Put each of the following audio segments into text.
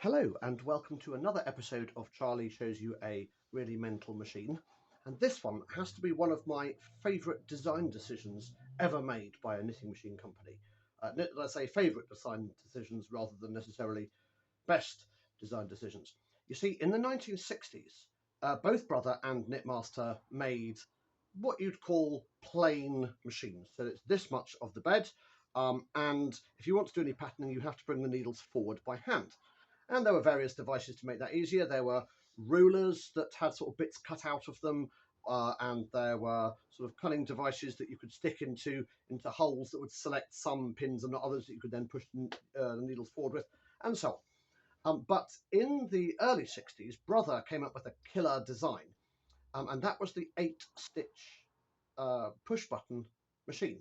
Hello and welcome to another episode of Charlie Shows You a Really Mental Machine. And this one has to be one of my favourite design decisions ever made by a knitting machine company. Let's say favourite design decisions rather than necessarily best design decisions. You see, in the 1960s, both Brother and Knitmaster made what you'd call plain machines. So it's this much of the bed, and if you want to do any patterning, you have to bring the needles forward by hand. And there were various devices to make that easier. There were rulers that had sort of bits cut out of them, and there were sort of cunning devices that you could stick into holes that would select some pins and not others that you could then push the needles forward with, and so on. But in the early 60s, Brother came up with a killer design, and that was the 8-stitch push button machine.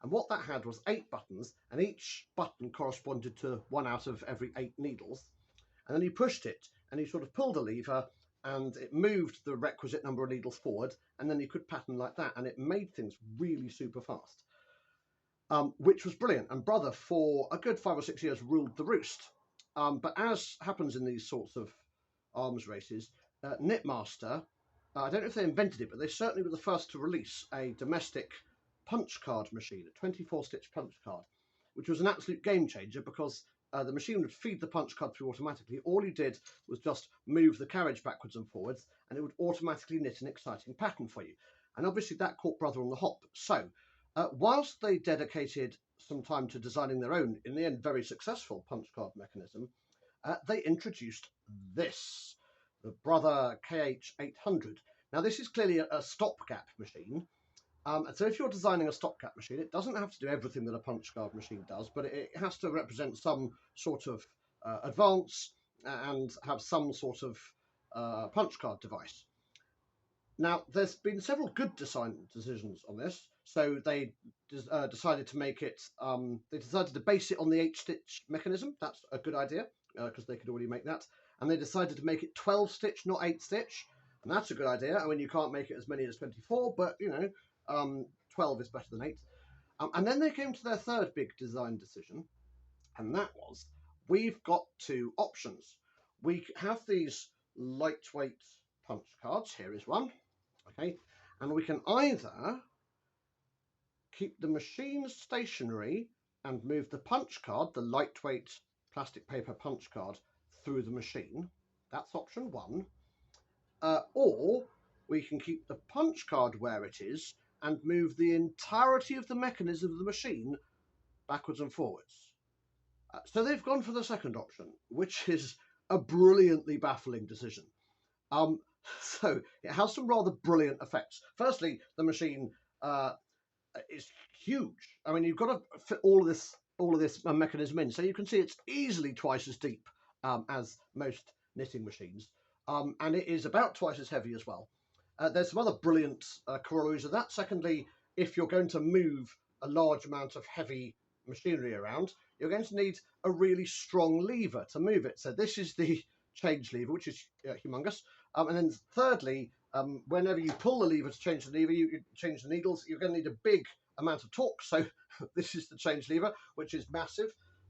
And what that had was 8 buttons, and each button corresponded to one out of every 8 needles. And then he pushed it, and he sort of pulled a lever, and it moved the requisite number of needles forward, and then you could pattern like that, and it made things really super fast, which was brilliant. And Brother, for a good 5 or 6 years, ruled the roost. But as happens in these sorts of arms races, Knitmaster, I don't know if they invented it, but they certainly were the first to release a domestic punch card machine, a 24-stitch punch card, which was an absolute game changer because the machine would feed the punch card through automatically. All you did was just move the carriage backwards and forwards, and it would automatically knit an exciting pattern for you. And obviously that caught Brother on the hop. So whilst they dedicated some time to designing their own, in the end, very successful punch card mechanism, they introduced this, the Brother KH800. Now, this is clearly a stopgap machine. And so if you're designing a stopgap machine, it doesn't have to do everything that a punch card machine does, but it has to represent some sort of advance and have some sort of punch card device. Now, there's been several good design decisions on this. So they decided to make it, they decided to base it on the 8-stitch mechanism. That's a good idea because they could already make that. And they decided to make it 12-stitch, not 8-stitch. And that's a good idea. I mean, you can't make it as many as 24, but, 12 is better than 8. And then they came to their third big design decision, and that was, we've got 2 options. We have these lightweight punch cards. Here is one. Okay, and we can either keep the machine stationary and move the punch card, the lightweight plastic paper punch card, through the machine. That's option 1. Or we can keep the punch card where it is and move the entirety of the mechanism of the machine backwards and forwards. So they've gone for the second option, which is a brilliantly baffling decision. So it has some rather brilliant effects. Firstly, the machine is huge. I mean, you've got to fit all of this mechanism in, so you can see it's easily twice as deep as most knitting machines, and it is about twice as heavy as well. There's some other brilliant corollaries of that. Secondly, if you're going to move a large amount of heavy machinery around, you're going to need a really strong lever to move it. So this is the change lever, which is humongous. And then thirdly, whenever you pull the lever to change the lever, you change the needles, you're going to need a big amount of torque. So this is the change lever, which is massive.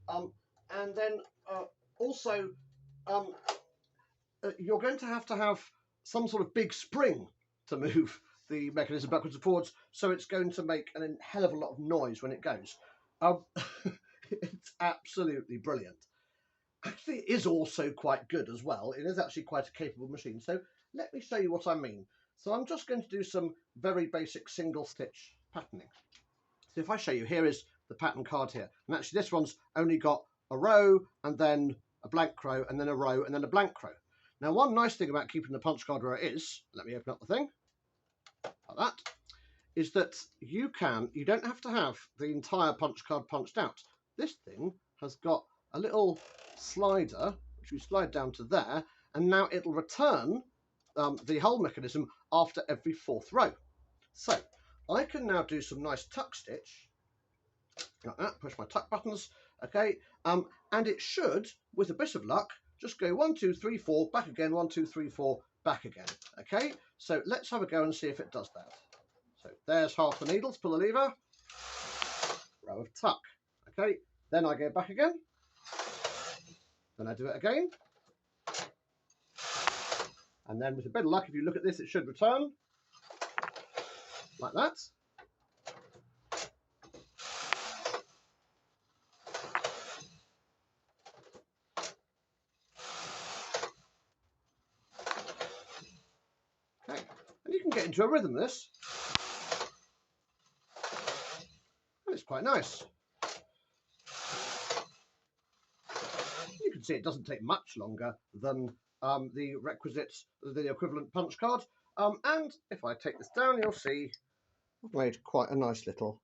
And then also, you're going to have some sort of big spring to move the mechanism backwards and forwards. So it's going to make a hell of a lot of noise when it goes. It's absolutely brilliant. Actually, it is also quite good as well. It is actually quite a capable machine. So let me show you what I mean. So I'm just going to do some very basic single stitch patterning. So if I show you, here is the pattern card here. And actually this one's only got a row and then a blank row and then a row and then a blank row. Now, one nice thing about keeping the punch card where it is, let me open up the thing, like that, is that you don't have to have the entire punch card punched out. This thing has got a little slider, which we slide down to there, and now it'll return the whole mechanism after every 4th row. So I can now do some nice tuck stitch, like that, push my tuck buttons, okay, and it should, with a bit of luck, just go 1, 2, 3, 4, back again, 1, 2, 3, 4, back again, okay? So let's have a go and see if it does that. So there's half the needles, pull the lever, row of tuck, okay? Then I go back again, then I do it again, And then with a bit of luck, if you look at this, it should return like that. Okay, and you can get into a rhythm this, and it's quite nice. You can see it doesn't take much longer than the equivalent punch card. And if I take this down, you'll see I've made quite a nice little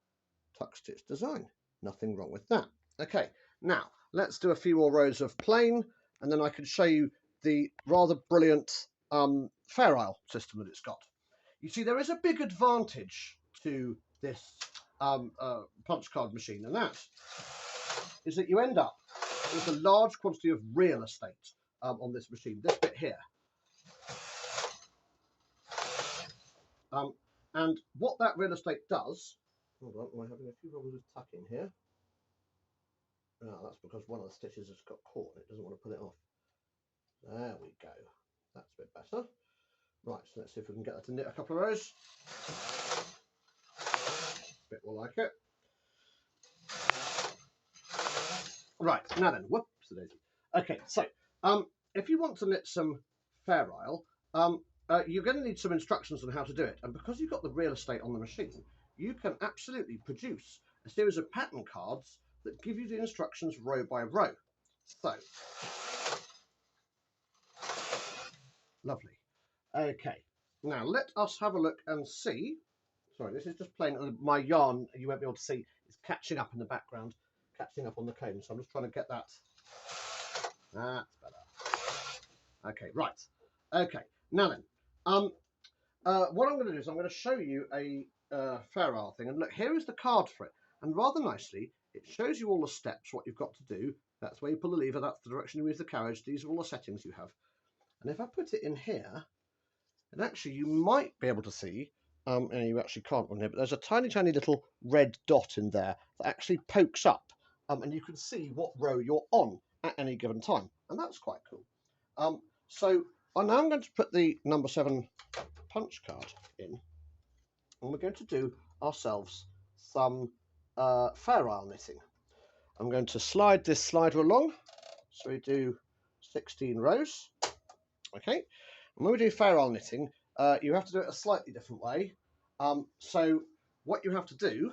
tuck stitch design. Nothing wrong with that. Okay, now let's do a few more rows of plain, and then I can show you the rather brilliant Fair Isle system that it's got. You see, there is a big advantage to this punch card machine, and that is that you end up with a large quantity of real estate on this machine, this bit here. And what that real estate does, hold on, am I having a few problems with tucking here? Oh, that's because one of the stitches has got caught and it doesn't want to pull it off. There we go. That's a bit better. Right, so let's see if we can get that to knit a couple of rows. A bit more like it. Right, now then, whoops, daisy. Okay, so if you want to knit some Fair Isle, you're going to need some instructions on how to do it. And because you've got the real estate on the machine, you can absolutely produce a series of pattern cards that give you the instructions row by row. So, lovely. Okay, now let us have a look and see. Sorry, this is just plain. My yarn, you won't be able to see, is catching up in the background, catching up on the comb. So I'm just trying to get that. That's better. Okay, right. Okay, now then, what I'm going to do is I'm going to show you a Fair Isle thing. And look, here is the card for it. And rather nicely, it shows you all the steps, what you've got to do. That's where you pull the lever, that's the direction you move the carriage. These are all the settings you have. And if I put it in here, and actually you might be able to see, and you actually can't on here, but there's a tiny, tiny little red dot in there that actually pokes up. And you can see what row you're on at any given time. And that's quite cool. So now I'm going to put the number 7 punch card in. And we're going to do ourselves some Fair Isle knitting. I'm going to slide this slider along. So we do 16 rows. Okay. And when we do Fair Isle knitting, you have to do it a slightly different way. So what you have to do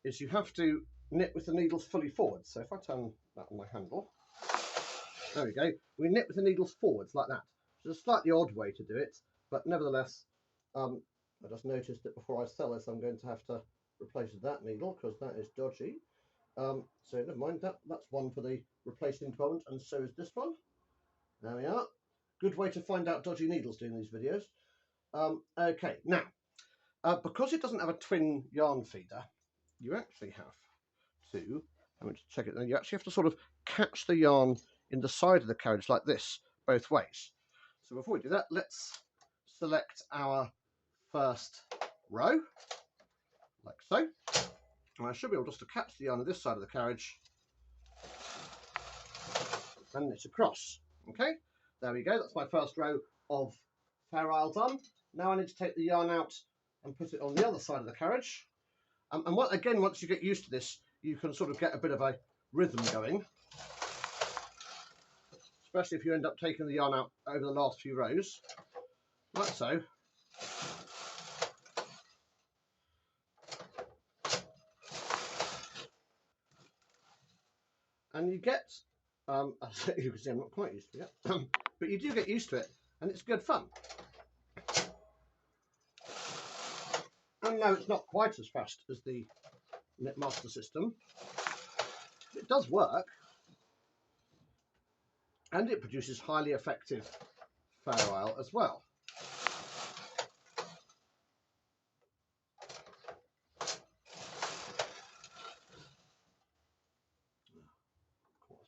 is you have to knit with the needles fully forward. So if I turn that on my handle, there we go. We knit with the needles forwards like that. It's a slightly odd way to do it, but nevertheless, I just noticed that before I sell this, I'm going to have to replace that needle because that is dodgy. So never mind, that's one for the replacing department, and so is this one. There we are. Good way to find out dodgy needles doing these videos. Okay, now, because it doesn't have a twin yarn feeder, you actually have to, I'm going to check it now, you actually have to sort of catch the yarn in the side of the carriage like this, both ways. So before we do that, let's select our first row, like so. And I should be able just to catch the yarn on this side of the carriage and knit across. Okay, there we go. That's my first row of Fair Isle done. Now I need to take the yarn out and put it on the other side of the carriage. And again, once you get used to this, you can sort of get a bit of a rhythm going. Especially if you end up taking the yarn out over the last few rows, like so. And you get, you can see I'm not quite used to it yet, but you do get used to it, and it's good fun. And no, it's not quite as fast as the Knitmaster system. It does work, and it produces highly effective Fair Isle as well.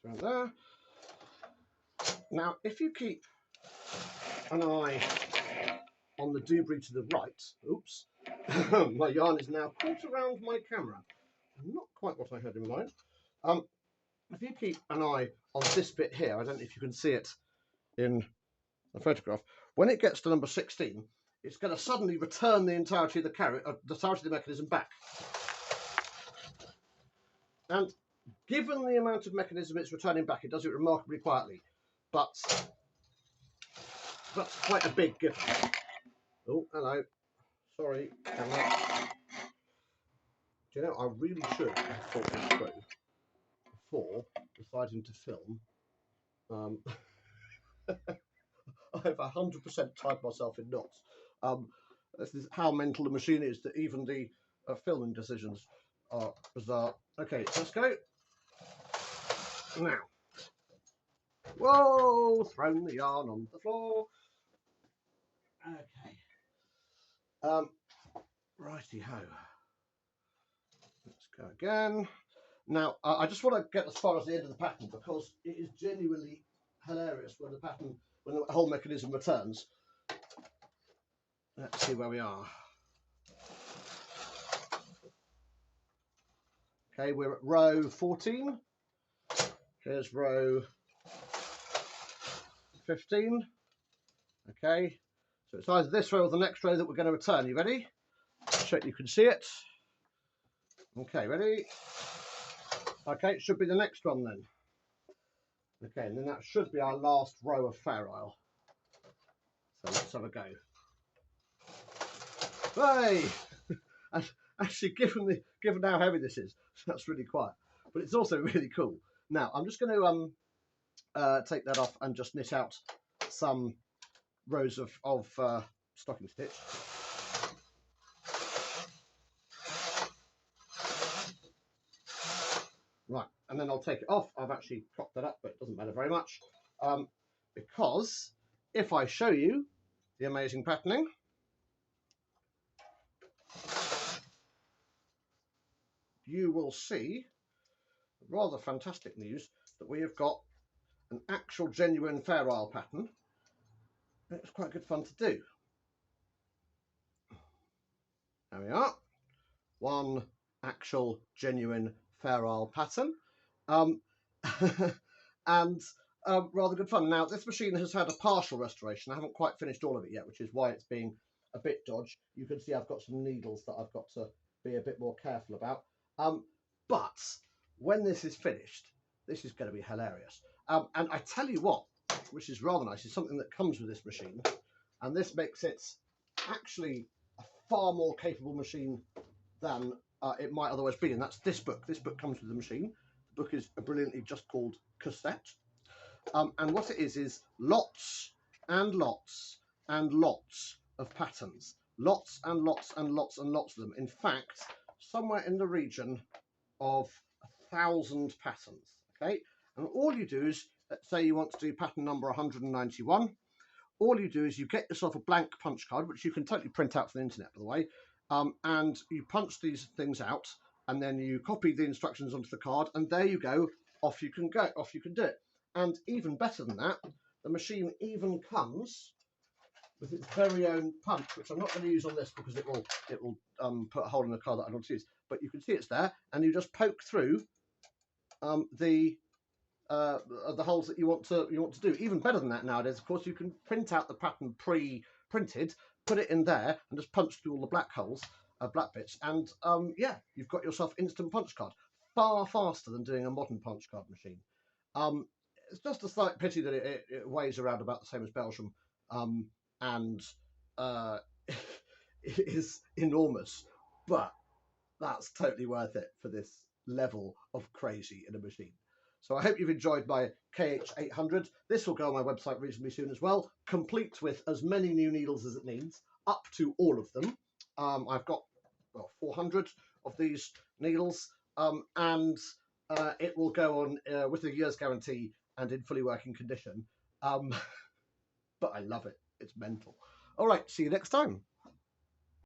Around there. Now, if you keep an eye on the doobry to the right, oops, my yarn is now caught around my camera. Not quite what I had in mind. If you keep an eye on this bit here, I don't know if you can see it in the photograph, when it gets to number 16, it's going to suddenly return the entirety of the mechanism back. And given the amount of mechanism it's returning back, it does it remarkably quietly, but that's quite a big given. Oh, hello. Sorry. Do you know, I really should have thought this through before deciding to film. I've 100% tied myself in knots. This is how mental the machine is, that even the filming decisions are bizarre. Okay, let's go. Now. Whoa! Thrown the yarn on the floor. Okay. Righty-ho. Let's go again. Now, I just want to get as far as the end of the pattern because it is genuinely hilarious when the whole mechanism returns. Let's see where we are. Okay, we're at row 14. Here's row 15. Okay, so it's either this row or the next row that we're going to return. You ready? Check you can see it. Okay, ready? Okay, it should be the next one then. Okay, and then that should be our last row of Fair Isle. So let's have a go. Hey! Actually, given how heavy this is, that's really quiet. But it's also really cool. Now, I'm just going to take that off and just knit out some rows of stocking stitch. Right, and then I'll take it off. I've actually cropped that up, but it doesn't matter very much. Because if I show you the amazing patterning, you will see rather fantastic news that we have got an actual genuine Fair Isle pattern. It's quite good fun to do. There we are. One actual genuine Fair Isle pattern. And rather good fun. Now, this machine has had a partial restoration. I haven't quite finished all of it yet, which is why it's being a bit dodgy. You can see I've got some needles that I've got to be a bit more careful about. But when this is finished, this is going to be hilarious. And I tell you what, which is rather nice, is something that comes with this machine. And this makes it actually a far more capable machine than it might otherwise be. And that's this book. This book comes with the machine. The book is brilliantly just called Cassette. And what it is lots and lots and lots of patterns. Lots and lots and lots and lots of them. In fact, somewhere in the region of 1,000 patterns. Okay, and all you do is, let's say you want to do pattern number 191. All you do is you get yourself a blank punch card, which you can totally print out from the internet, by the way, and you punch these things out, and then you copy the instructions onto the card, and there you go. Off you can go. Off you can do it. And even better than that, the machine even comes with its very own punch, which I'm not going to use on this because it will put a hole in the card that I don't use. But you can see it's there, and you just poke through the holes that you want to do. Even better than that nowadays, of course, you can print out the pattern pre-printed, put it in there, and just punch through all the black holes, black bits, and yeah, you've got yourself instant punch card. Far faster than doing a modern punch card machine. It's just a slight pity that it weighs around about the same as Belgium, and it is enormous, but that's totally worth it for this level of crazy in a machine. So I hope you've enjoyed my KH800. This will go on my website reasonably soon as well, complete with as many new needles as it needs, up to all of them. I've got 400 of these needles, and it will go on with a year's guarantee and in fully working condition. But I love it. It's mental. All right, see you next time.